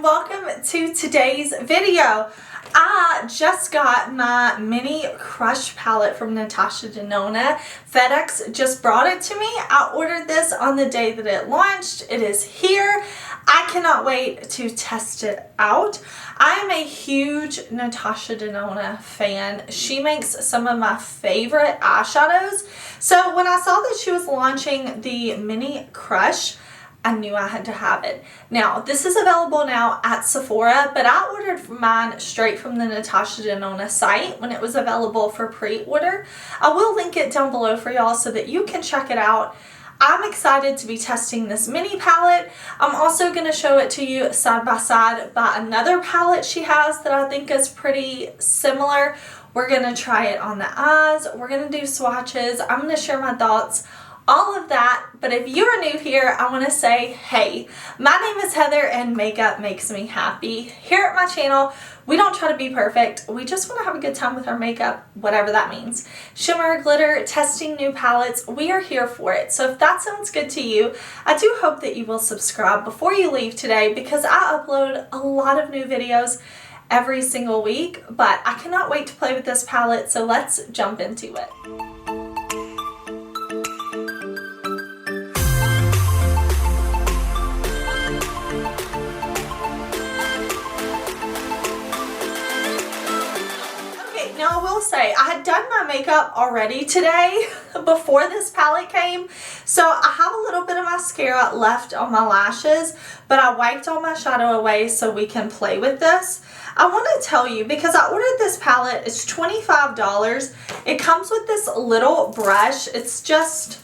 welcome to today's video. I just got my mini crush palette from Natasha Denona. FedEx just brought it to me. I ordered this on the day that it launched. It is here. I cannot wait to test it out. I am a huge Natasha Denona fan. She makes some of my favorite eyeshadows. So when I saw that she was launching the mini crush, I knew I had to have it. Now, this is available now at Sephora, but I ordered mine straight from the Natasha Denona site when it was available for pre-order. I will link it down below for y'all so that you can check it out. I'm excited to be testing this mini palette. I'm also going to show it to you side by side by another palette she has that I think is pretty similar. We're going to try it on the eyes. We're going to do swatches. I'm going to share my thoughts, all of that. But if you're new here, I want to say, hey, my name is Heather and makeup makes me happy. Here at my channel, we don't try to be perfect. We just want to have a good time with our makeup, whatever that means. Shimmer, glitter, testing new palettes, we are here for it. So if that sounds good to you, I do hope that you will subscribe before you leave today because I upload a lot of new videos every single week, but I cannot wait to play with this palette, so let's jump into it. Now I will say, I had done my makeup already today before this palette came, so I have a little bit of mascara left on my lashes, but I wiped all my shadow away so we can play with this. I want to tell you, because I ordered this palette, it's $25. It comes with this little brush. It's just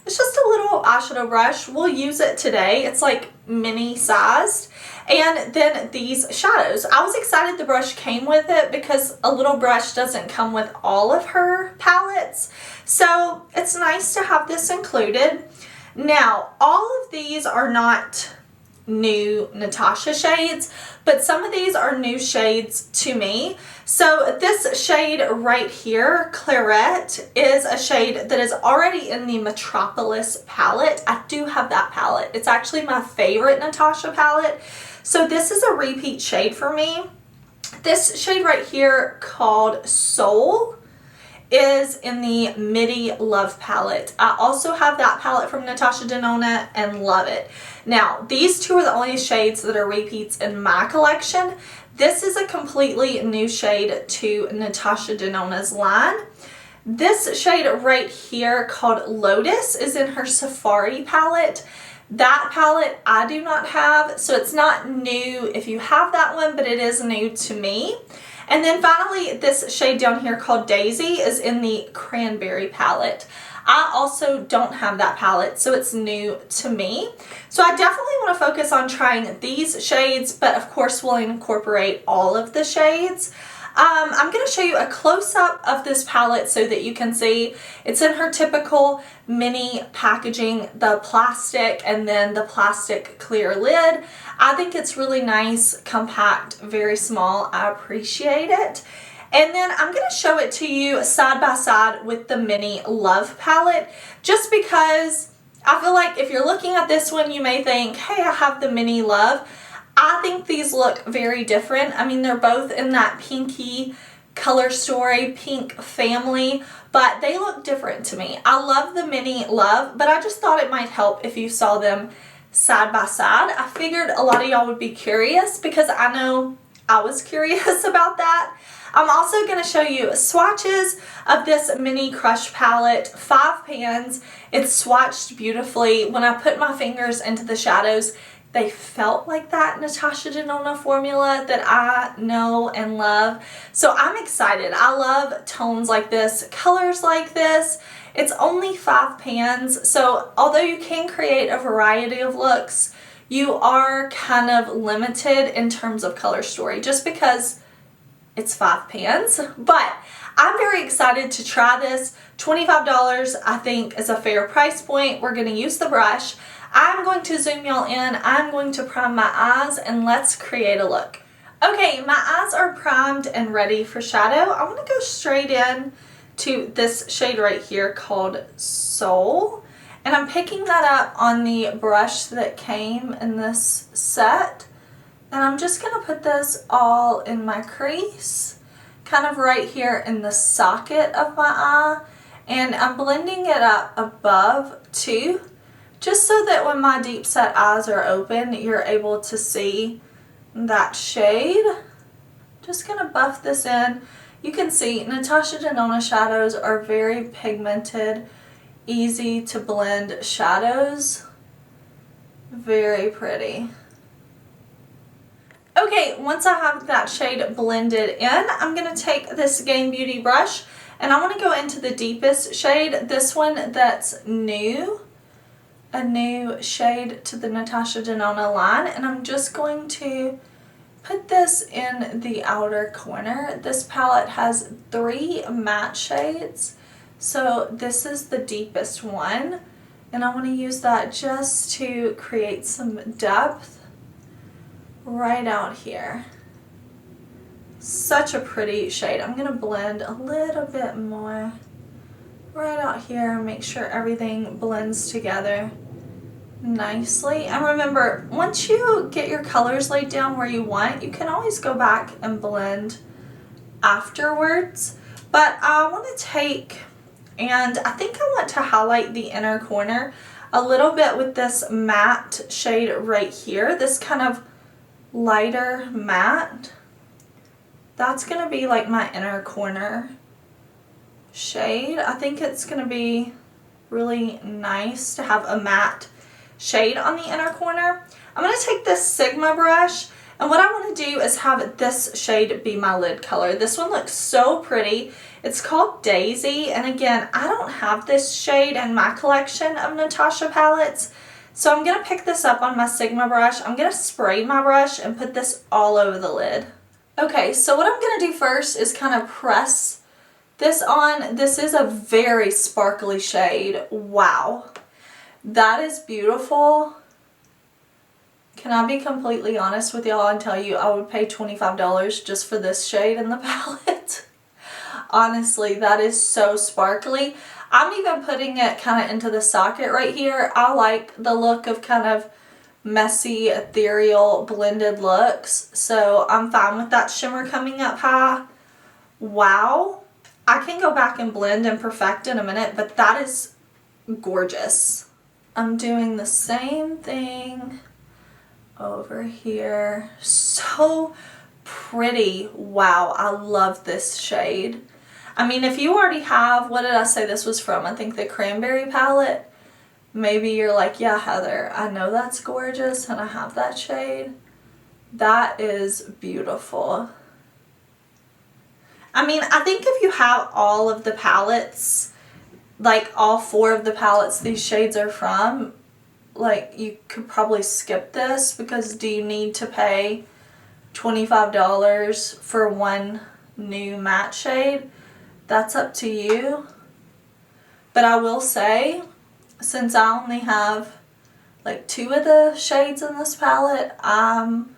a little eyeshadow brush. We'll use it today. It's like mini sized. And then these shadows. I was excited the brush came with it because a little brush doesn't come with all of her palettes. So it's nice to have this included. Now, all of these are not new Natasha shades, but some of these are new shades to me. So this shade right here, Claret, is a shade that is already in the Metropolis palette. I do have that palette. It's actually my favorite Natasha palette. So this is a repeat shade for me. This shade right here called Soul is in the Midi Love palette. I also have that palette from Natasha Denona and love it. Now, these two are the only shades that are repeats in my collection. This is a completely new shade to Natasha Denona's line. This shade right here called Lotus is in her Safari palette. That palette I do not have, so it's not new if you have that one, but it is new to me. And then finally, this shade down here called Daisy is in the Cranberry palette. I also don't have that palette, so it's new to me. So I definitely want to focus on trying these shades, but of course we'll incorporate all of the shades. I'm going to show you a close-up of this palette so that you can see it's in her typical mini packaging, the plastic and then the plastic clear lid. I think it's really nice, compact, very small. I appreciate it. And then I'm going to show it to you side by side with the Mini Love palette, just because I feel like if you're looking at this one, you may think, hey, I have the Mini Love. I think these look very different. I mean, they're both in that pinky color story, pink family, but they look different to me. I love the Mini Love, but I just thought it might help if you saw them side by side. I figured a lot of y'all would be curious because I know I was curious about that. I'm also going to show you swatches of this mini crush palette, 5 pans. It's swatched beautifully. When I put my fingers into the shadows, they felt like that Natasha Denona formula that I know and love. So I'm excited. I love tones like this, colors like this. It's only 5 pans, so although you can create a variety of looks, you are kind of limited in terms of color story just because it's 5 pans. But I'm very excited to try this. $25 I think is a fair price point. We're going to use the brush. I'm going to zoom y'all in. I'm going to prime my eyes and let's create a look. Okay, my eyes are primed and ready for shadow. I want to go straight in to this shade right here called Soul. And I'm picking that up on the brush that came in this set. And I'm just going to put this all in my crease, kind of right here in the socket of my eye. And I'm blending it up above too, just so that when my deep set eyes are open, you're able to see that shade. Just going to buff this in. You can see Natasha Denona shadows are very pigmented, easy to blend shadows. Very pretty. Okay, once I have that shade blended in, I'm going to take this Game Beauty brush and I want to go into the deepest shade, this one that's new, a new shade to the Natasha Denona line, and I'm just going to put this in the outer corner. This palette has 3 matte shades, so this is the deepest one, and I want to use that just to create some depth right out here. Such a pretty shade. I'm going to blend a little bit more right out here and make sure everything blends together nicely. And remember, once you get your colors laid down where you want, you can always go back and blend afterwards. But I want to take, and I think I want to highlight the inner corner a little bit with this matte shade right here, this kind of lighter matte. That's going to be like my inner corner shade. I think it's going to be really nice to have a matte shade on the inner corner. I'm going to take this Sigma brush, and what I want to do is have this shade be my lid color. This one looks so pretty. It's called Daisy, and again, I don't have this shade in my collection of Natasha palettes, so I'm going to pick this up on my Sigma brush. I'm going to spray my brush and put this all over the lid. Okay, so what I'm going to do first is kind of press this on. This is a very sparkly shade. Wow. That is beautiful. Can I be completely honest with y'all and tell you I would pay $25 just for this shade in the palette? Honestly, that is so sparkly. I'm even putting it kind of into the socket right here. I like the look of kind of messy, ethereal, blended looks. So I'm fine with that shimmer coming up high. Wow. I can go back and blend and perfect in a minute, but that is gorgeous. I'm doing the same thing over here. So pretty. Wow, I love this shade. I mean, if you already have, what did I say this was from? I think the Cranberry palette. Maybe you're like, yeah, Heather, I know that's gorgeous and I have that shade. That is beautiful. I mean, I think if you have all of the palettes, like all 4 of the palettes these shades are from, like you could probably skip this, because do you need to pay $25 for one new matte shade? That's up to you. But I will say, since I only have like 2 of the shades in this palette, I'm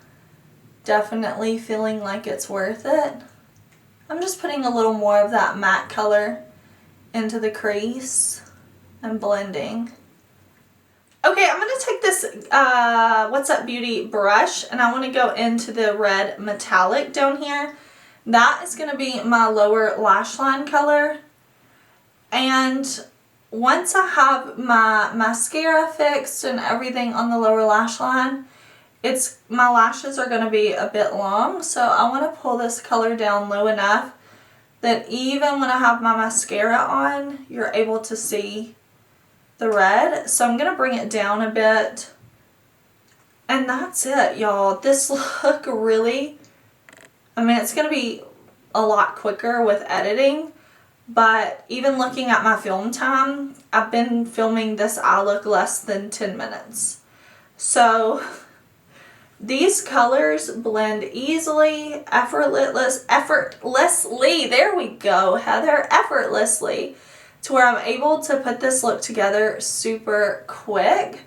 definitely feeling like it's worth it. I'm just putting a little more of that matte color into the crease and blending. Okay, I'm going to take this What's Up Beauty brush, and I want to go into the red metallic down here. That is going to be my lower lash line color. And once I have my mascara fixed and everything on the lower lash line, my lashes are going to be a bit long, so I want to pull this color down low enough that even when I have my mascara on, you're able to see the red. So I'm going to bring it down a bit. And that's it, y'all. This look really, I mean, it's going to be a lot quicker with editing. But even looking at my film time, I've been filming this eye look less than 10 minutes. So these colors blend easily, effortlessly, there we go, Heather, effortlessly, to where I'm able to put this look together super quick.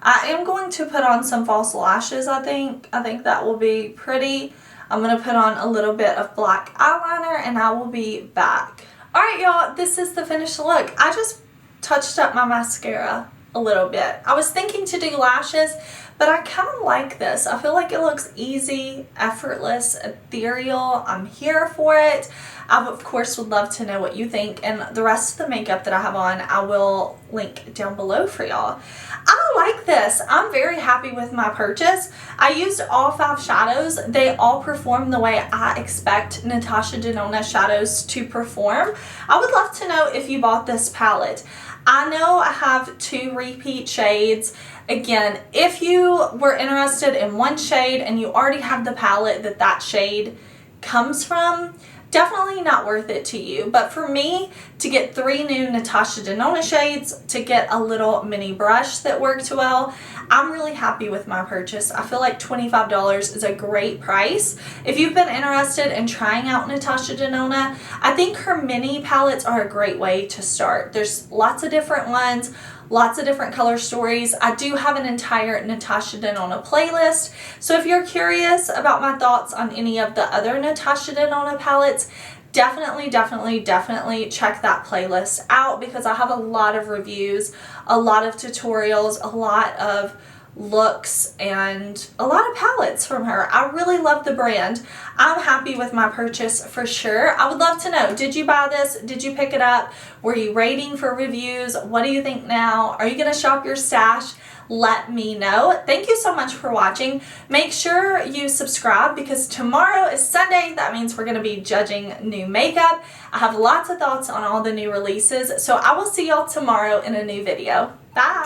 I am going to put on some false lashes, I think. I think that will be pretty. I'm going to put on a little bit of black eyeliner and I will be back. Alright y'all, this is the finished look. I just touched up my mascara a little bit. I was thinking to do lashes, but I kind of like this. I feel like it looks easy, effortless, ethereal. I'm here for it. I, of course, would love to know what you think, and the rest of the makeup that I have on, I will link down below for y'all. I like this. I'm very happy with my purchase. I used all 5 shadows. They all perform the way I expect Natasha Denona shadows to perform. I would love to know if you bought this palette. I know I have 2 repeat shades. Again, if you were interested in one shade and you already have the palette that shade comes from, definitely not worth it to you. But for me, to get 3 new Natasha Denona shades, to get a little mini brush that worked well, I'm really happy with my purchase. I feel like $25 is a great price. If you've been interested in trying out Natasha Denona, I think her mini palettes are a great way to start. There's lots of different ones, lots of different color stories. I do have an entire Natasha Denona playlist, so if you're curious about my thoughts on any of the other Natasha Denona palettes, definitely check that playlist out, because I have a lot of reviews, a lot of tutorials, a lot of looks, and a lot of palettes from her. I really love the brand. I'm happy with my purchase for sure. I would love to know, did you buy this? Did you pick it up? Were you rating for reviews? What do you think now? Are you going to shop your stash? Let me know. Thank you so much for watching. Make sure you subscribe, because tomorrow is Sunday. That means we're going to be judging new makeup. I have lots of thoughts on all the new releases, so I will see y'all tomorrow in a new video. Bye!